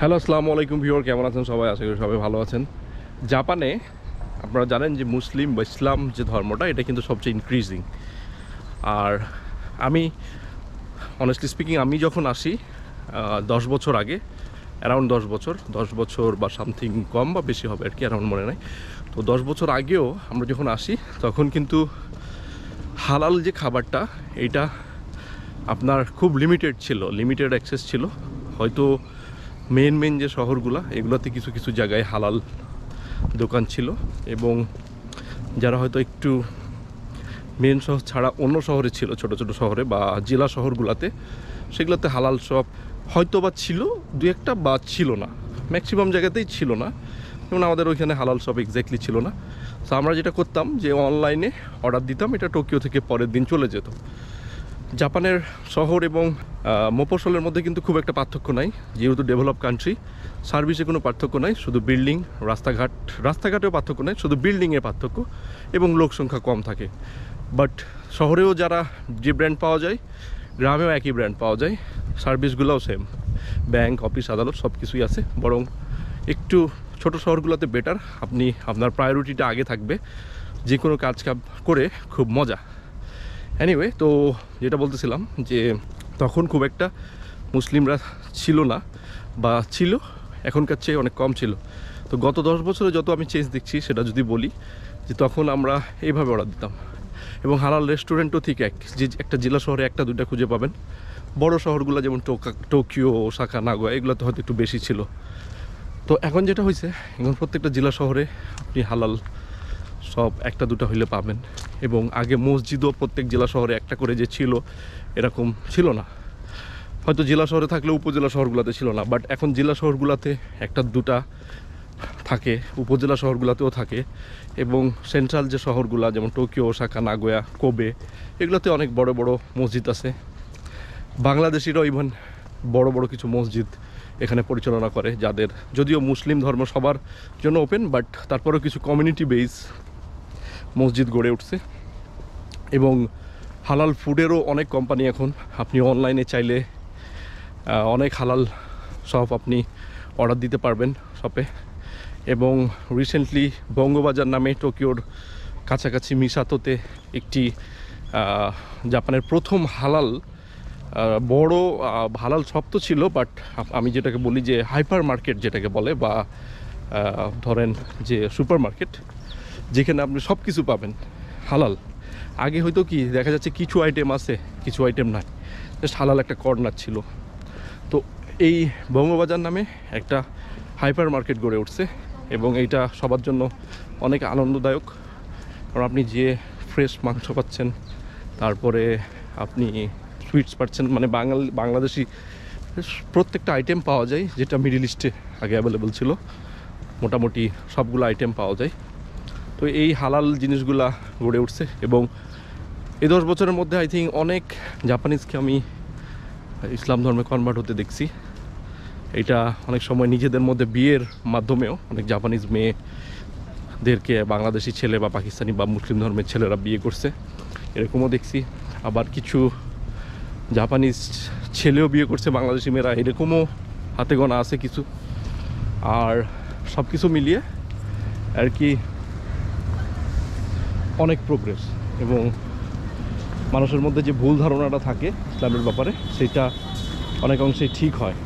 Hello, আসসালামু আলাইকুম viewer, কেমন আছেন সবাই? আশা করি সবাই ভালো আছেন। জাপানে আপনারা জানেন যে মুসলিম বা ইসলাম যে ধর্মটা, এটা কিন্তু সবচেয়ে ইনক্রিজিং। আর আমি অনেস্টলি স্পিকিং, আমি যখন আসি 10 বছর আগে, অ্যারাউন্ড 10 বছর বা সামথিং কম বা বেশি হবে আর কি, অ্যারাউন্ড মনে নাই। তো 10 বছর আগেও আমরা যখন আসি তখন কিন্তু হালাল যে খাবারটা, এইটা আপনার খুব লিমিটেড অ্যাক্সেস ছিল। হয়তো মেন যে শহরগুলো, এগুলোতে কিছু কিছু জায়গায় হালাল দোকান ছিল, এবং যারা হয়তো একটু মেন শহর ছাড়া অন্য শহরে ছিল, ছোট ছোট শহরে বা জেলা শহরগুলোতে, সেগুলোতে হালাল শপ হয়তো বা ছিল দু একটা, বা ছিল না, ম্যাক্সিমাম জায়গাতেই ছিল না। যেমন আমাদের ওইখানে হালাল শপ এক্স্যাক্টলি ছিল না। তো আমরা যেটা করতাম যে অনলাইনে অর্ডার দিতাম, এটা টোকিও থেকে পরের দিন চলে যেত। জাপানের শহর এবং মফস্বলের মধ্যে কিন্তু খুব একটা পার্থক্য নাই, যেহেতু ডেভেলপ কান্ট্রি। সার্ভিসে কোনো পার্থক্য নাই, শুধু বিল্ডিং, রাস্তাঘাটেও পার্থক্য নাই, শুধু বিল্ডিংয়ে পার্থক্য এবং লোক সংখ্যা কম থাকে। বাট শহরেও যারা যে ব্র্যান্ড পাওয়া যায়, গ্রামেও একই ব্র্যান্ড পাওয়া যায়, সার্ভিসগুলোও সেম, ব্যাংক, অফিস, আদালত সব কিছুই আছে। বরং একটু ছোট শহরগুলোতে বেটার, আপনি আপনার প্রায়োরিটিটা আগে থাকবে, যে কোনো কাজ করে খুব মজা। এনিওয়ে, তো যেটা বলতেছিলাম যে তখন খুব একটা মুসলিমরা ছিল না, বা ছিল, এখনকার চেয়ে অনেক কম ছিল। তো গত 10 বছরে যত আমি চেঞ্জ দেখছি সেটা যদি বলি, যে তখন আমরা এইভাবে অর্ডার দিতাম। এবং হালাল রেস্টুরেন্টও ঠিক যে একটা জেলা শহরে একটা দুইটা খুঁজে পাবেন। বড় শহরগুলো যেমন টোকিও, ওসাকা, নাগোয়া, এগুলোতে হয়তো একটু বেশি ছিল। তো এখন যেটা হয়েছে, এখন প্রত্যেকটা জেলা শহরে আপনি হালাল সব একটা দুটা হইলে পাবেন। এবং আগে মসজিদও প্রত্যেক জেলা শহরে একটা করে যে ছিল, এরকম ছিল না। হয়তো জেলা শহরে থাকলেও উপজেলা শহরগুলোতে ছিল না, বাট এখন জেলা শহরগুলোতে একটা দুটা থাকে, উপজেলা শহরগুলোতেও থাকে। এবং সেন্ট্রাল যে শহরগুলো যেমন টোকিও, ওসাকা, নাগোয়া, কোবে, এগুলোতে অনেক বড় বড় মসজিদ আছে। বাংলাদেশিরাও ইভেন বড় বড় কিছু মসজিদ এখানে পরিচালনা করে, যাদের যদিও মুসলিম ধর্ম সবার জন্য ওপেন, বাট তারপরেও কিছু কমিউনিটি বেস মসজিদ গড়ে উঠছে। এবং হালাল ফুডেরও অনেক কোম্পানি এখন, আপনি অনলাইনে চাইলে অনেক হালাল শপ আপনি অর্ডার দিতে পারবেন শপে। এবং রিসেন্টলি বঙ্গবাজার নামে টোকিওর কাছাকাছি মিসাতোতে একটি জাপানের প্রথম হালাল বড় হালাল শপ তো ছিল, বাট আমি যেটাকে বলি যে হাইপার মার্কেট যেটাকে বলে, বা ধরেন যে সুপার মার্কেট, যেখানে আপনি সব কিছু পাবেন হালাল। আগে হয়তো কি দেখা যাচ্ছে কিছু আইটেম আছে, কিছু আইটেম নাই, জাস্ট হালাল একটা কর্নার ছিল। তো এই বঙ্গবাজার নামে একটা হাইপার মার্কেট গড়ে উঠছে, এবং এইটা সবার জন্য অনেক আনন্দদায়ক। কারণ আপনি যে ফ্রেশ মাংস পাচ্ছেন, তারপরে আপনি সুইটস পাচ্ছেন, মানে বাংলাদেশি প্রত্যেকটা আইটেম পাওয়া যায়, যেটা মিডল ইস্টে আগে অ্যাভেলেবল ছিল। মোটামুটি সবগুলো আইটেম পাওয়া যায়। তো এই হালাল জিনিসগুলা গড়ে উঠছে, এবং এই 10 বছরের মধ্যে আই থিঙ্ক অনেক জাপানিজকে আমি ইসলাম ধর্মে কনভার্ট হতে দেখছি। এটা অনেক সময় নিজেদের মধ্যে বিয়ের মাধ্যমেও অনেক জাপানিজ মেয়েদেরকে বাংলাদেশি ছেলে বা পাকিস্তানি বা মুসলিম ধর্মের ছেলেরা বিয়ে করছে, এরকমও দেখছি। আবার কিছু জাপানিজ ছেলেও বিয়ে করছে বাংলাদেশি মেয়েরা, এরকমও হাতে গোনা আছে কিছু। আর সব কিছু মিলিয়ে আর কি অনেক প্রোগ্রেস, এবং মানুষের মধ্যে যে ভুল ধারণাটা থাকে ইসলামের ব্যাপারে, সেটা অনেক অংশেই ঠিক হয়।